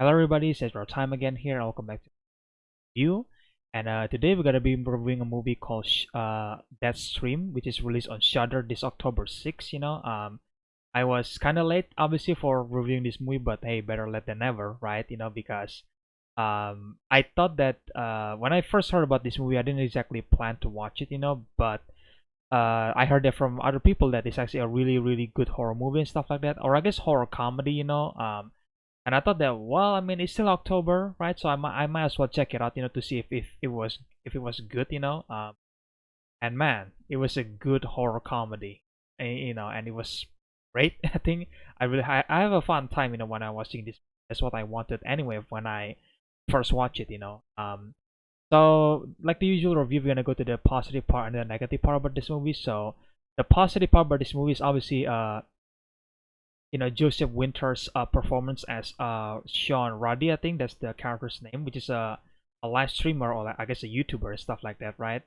Hello everybody, it's EzraTime again here, and welcome back to you. And today we're gonna be reviewing a movie called Deadstream, which is released on Shudder this October 6th. I was kind of late, obviously, for reviewing this movie, but hey, better late than never, right? Because I thought that when I first heard about this movie, I didn't exactly plan to watch it, but I heard that from other people that it's actually a really, really good horror movie and stuff like that, or I guess horror comedy, and I thought that, well, I mean, it's still October, right? So I might as well check it out, to see if it was good, And man, it was a good horror comedy, and it was great. I think I have a fun time, when I'm watching this. That's what I wanted anyway when I first watched it. So like the usual review, we're gonna go to the positive part and the negative part about this movie. So the positive part about this movie is obviously Joseph Winter's performance as Sean Ruddy. I think that's the character's name, which is a live streamer, or like, I guess a YouTuber and stuff like that, right?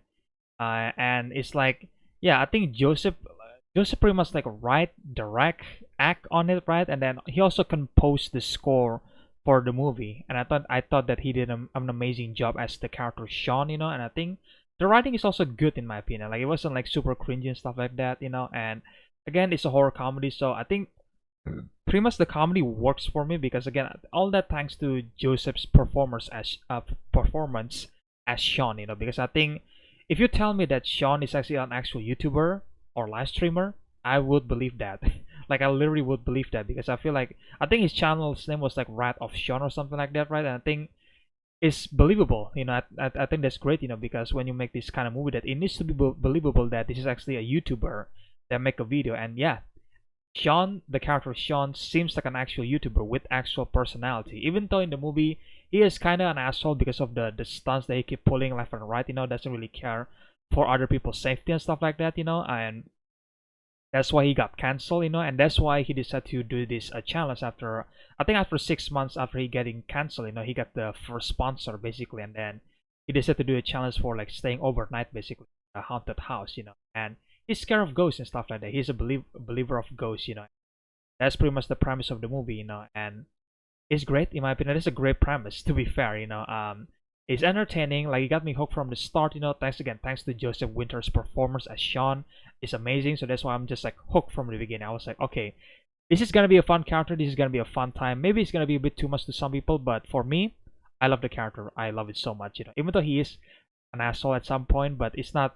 And it's like, yeah, I think Joseph pretty much like write, direct, act on it, right? And then he also composed the score for the movie, and I thought that he did an amazing job as the character Sean, and I think the writing is also good in my opinion. Like, it wasn't like super cringy and stuff like that, and again, it's a horror comedy, so I think pretty much the comedy works for me, because again, all that thanks to Joseph's performance as Sean, because I think if you tell me that Sean is actually an actual YouTuber or live streamer, I would believe that. Like, I literally would believe that, because I think his channel's name was like Rat of Sean or something like that, right? And I think it's believable. I think that's great, because when you make this kind of movie, that it needs to be believable that this is actually a YouTuber that make a video. And yeah, Sean, the character Sean, seems like an actual YouTuber with actual personality. Even though in the movie he is kind of an asshole because of the stunts that he keep pulling left and right. Doesn't really care for other people's safety and stuff like that. And that's why he got cancelled. And that's why he decided to do this challenge after, I think, after 6 months after he getting cancelled. He got the first sponsor basically, and then he decided to do a challenge for like staying overnight basically in a haunted house. And he's scared of ghosts and stuff like that. He's a believer of ghosts. That's pretty much the premise of the movie. And it's great in my opinion. It's a great premise, to be fair. It's entertaining. Like, it got me hooked from the start. Thanks to Joseph Winter's performance as Sean. It's amazing. So that's why I'm just like hooked from the beginning. I was like, okay, this is gonna be a fun character. This is gonna be a fun time. Maybe it's gonna be a bit too much to some people, but for me, I love the character. I love it so much. Even though he is an asshole at some point, but it's not.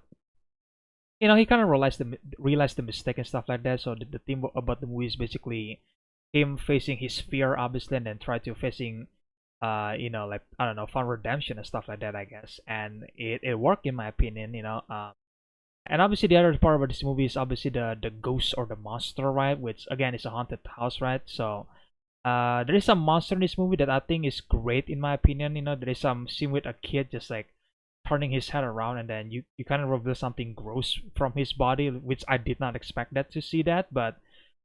He kind of realized the mistake and stuff like that. So the theme about the movie is basically him facing his fear, obviously, and then try to facing, like, I don't know, fun redemption and stuff like that, I guess. And it worked in my opinion. And obviously the other part about this movie is obviously the ghost or the monster, right? Which again is a haunted house, right? So there is some monster in this movie that I think is great in my opinion. There is some scene with a kid just like turning his head around, and then you kind of reveal something gross from his body, which I did not expect that to see that, but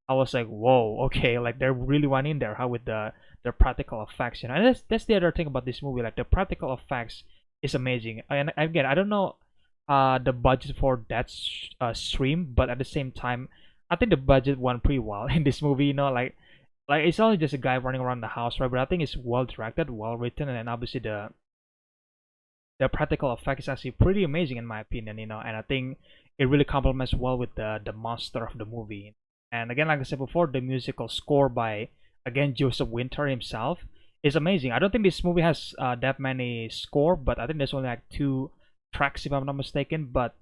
I was like, whoa, okay, like they really went in there, how with the practical effects, and that's the other thing about this movie, like the practical effects is amazing. And again, I don't know the budget for that stream, but at the same time, I think the budget went pretty well in this movie. Like it's only just a guy running around the house, right? But I think it's well directed, well written, and then obviously the practical effect is actually pretty amazing in my opinion, and I think it really complements well with the monster of the movie. And again, like I said before, the musical score by, again, Joseph Winter himself is amazing. I don't think this movie has that many score, but I think there's only like two tracks if I'm not mistaken, but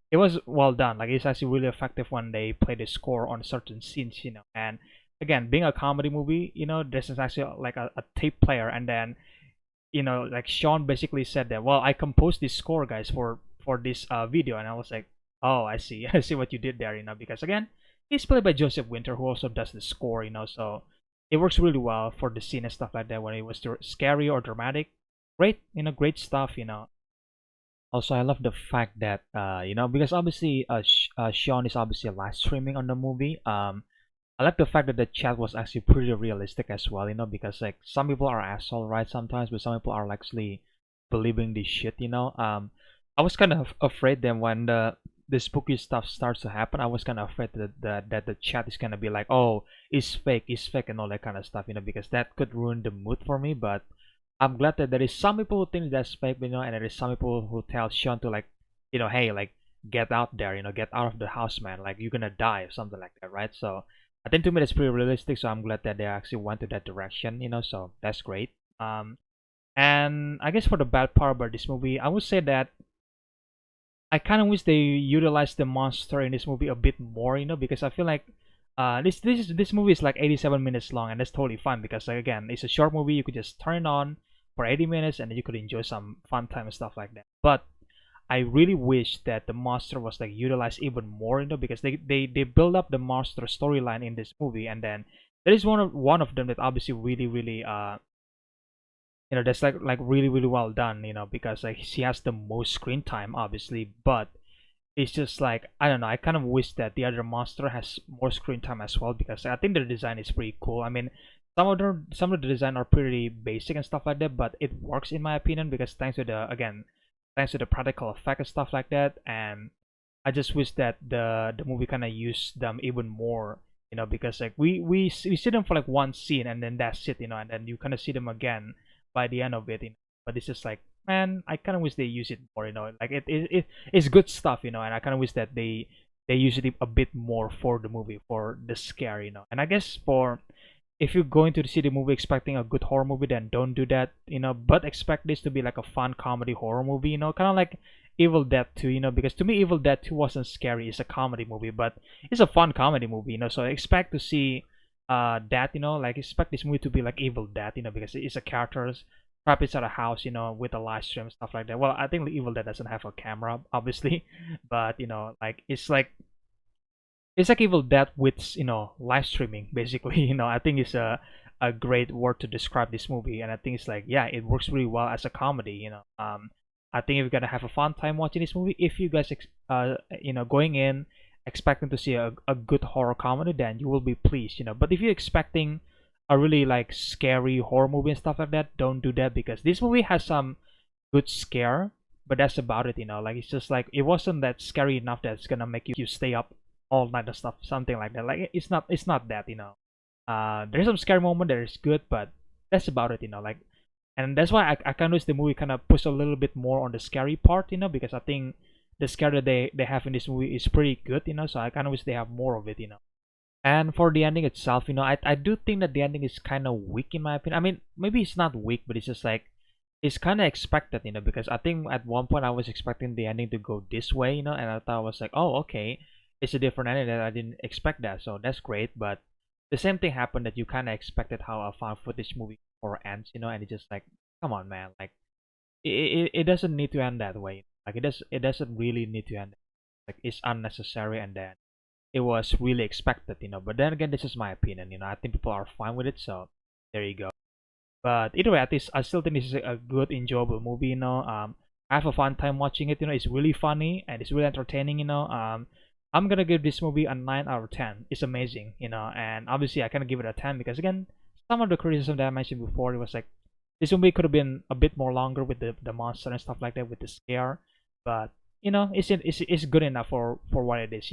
it was well done. Like, it's actually really effective when they play the score on certain scenes, and again, being a comedy movie, this is actually like a tape player, and then like Sean basically said that, well, I composed this score, guys, for this video, and I was like, oh, I see, I see what you did there, because again, he's played by Joseph Winter, who also does the score, so it works really well for the scene and stuff like that when it was scary or dramatic. Great, great stuff. Also, I love the fact that because obviously Sean is obviously live streaming on the movie. I like the fact that the chat was actually pretty realistic as well, because like some people are asshole, right, sometimes, but some people are actually believing this shit. I was kind of afraid then when the spooky stuff starts to happen, I was kind of afraid that the chat is gonna be like, oh, it's fake, and all that kind of stuff, because that could ruin the mood for me. But I'm glad that there is some people who think that's fake, and there is some people who tell Sean to like, hey, like get out there, get out of the house, man, like you're gonna die or something like that, right? So I think to me that's pretty realistic. So I'm glad that they actually went to that direction, so that's great. And I guess for the bad part about this movie, I would say that I kind of wish they utilized the monster in this movie a bit more, because I feel like this movie is like 87 minutes long, and that's totally fine because like, again, it's a short movie. You could just turn it on for 80 minutes, and then you could enjoy some fun time and stuff like that. But I really wish that the monster was like utilized even more, because they build up the monster storyline in this movie, and then there is one of them that obviously really that's like really well done, because like she has the most screen time obviously. But it's just like, I don't know, I kind of wish that the other monster has more screen time as well, because I think the design is pretty cool. I mean, some of the design are pretty basic and stuff like that, but it works in my opinion, because thanks to the practical effect and stuff like that. And I just wish that the movie kind of used them even more, because like we see them for like one scene, and then that's it, and then you kind of see them again by the end of it. But it's just like, man, I kind of wish they use it more, like it's good stuff, and I kind of wish that they use it a bit more for the movie, for the scare, And I guess for, if you're going to see the movie expecting a good horror movie, then don't do that, but expect this to be like a fun comedy horror movie, kind of like Evil Dead 2, because to me Evil Dead 2 wasn't scary. It's a comedy movie, but it's a fun comedy movie, so expect to see that, like expect this movie to be like Evil Dead, because it's a characters trapped inside a house, with a live stream and stuff like that. Well, I think Evil Dead doesn't have a camera, obviously, but like it's like Evil Dead with live streaming basically. I think it's a great word to describe this movie, and I think it's like, yeah, it works really well as a comedy. I think if you're gonna have a fun time watching this movie, if you guys going in expecting to see a good horror comedy, then you will be pleased. But if you're expecting a really like scary horror movie and stuff like that, don't do that, because this movie has some good scare, but that's about it. Like it's just like, it wasn't that scary enough that it's gonna make you stay up all night and stuff, something like that. Like it's not that. There's some scary moment that is good, but that's about it. Like, and that's why I kind of wish the movie kind of push a little bit more on the scary part, because I think the scare that they have in this movie is pretty good, so I kind of wish they have more of it. And for the ending itself, I do think that the ending is kind of weak in my opinion. I mean, maybe it's not weak, but it's just like, it's kind of expected, because I think at one point I was expecting the ending to go this way, and I thought, I was like, oh, okay, it's a different ending that I didn't expect that, so that's great. But the same thing happened, that you kind of expected how a found footage movie or ends, and it's just like, come on, man, like it doesn't need to end that way. Like it doesn't really need to end. Like it's unnecessary, and then it was really expected, But then again, this is my opinion, I think people are fine with it, so there you go. But either way, at least I still think this is a good, enjoyable movie, I have a fun time watching it, it's really funny and it's really entertaining, I'm gonna give this movie a 9 out of 10. It's amazing, and obviously I can give it a 10 because again, some of the criticism that I mentioned before, it was like, this movie could have been a bit more longer with the monster and stuff like that, with the scare, but it's good enough for what it is,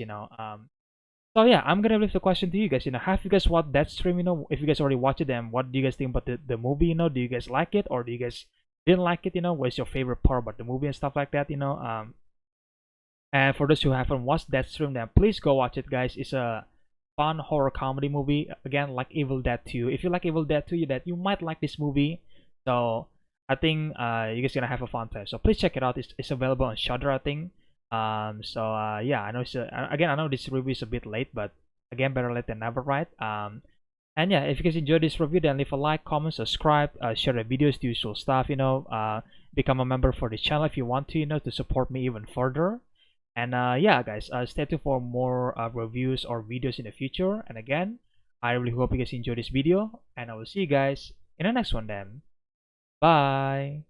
So yeah, I'm gonna leave the question to you guys. Have you guys watched Deadstream? If you guys already watched it, then what do you guys think about the movie? Do you guys like it, or do you guys didn't like it? What's your favorite part about the movie and stuff like that? And for those who haven't watched Deadstream, then please go watch it, guys. It's a fun horror comedy movie. Again, like Evil Dead 2. If you like Evil Dead 2, that you might like this movie. So I think you guys gonna have a fun time. So please check it out. It's available on Shudder, I think. Yeah, I know again, I know this review is a bit late, but again, better late than never, right? And yeah, if you guys enjoyed this review, then leave a like, comment, subscribe, share the videos, the usual stuff, become a member for the channel if you want to support me even further. And yeah, guys, stay tuned for more reviews or videos in the future. And again, I really hope you guys enjoyed this video, and I will see you guys in the next one then. Bye.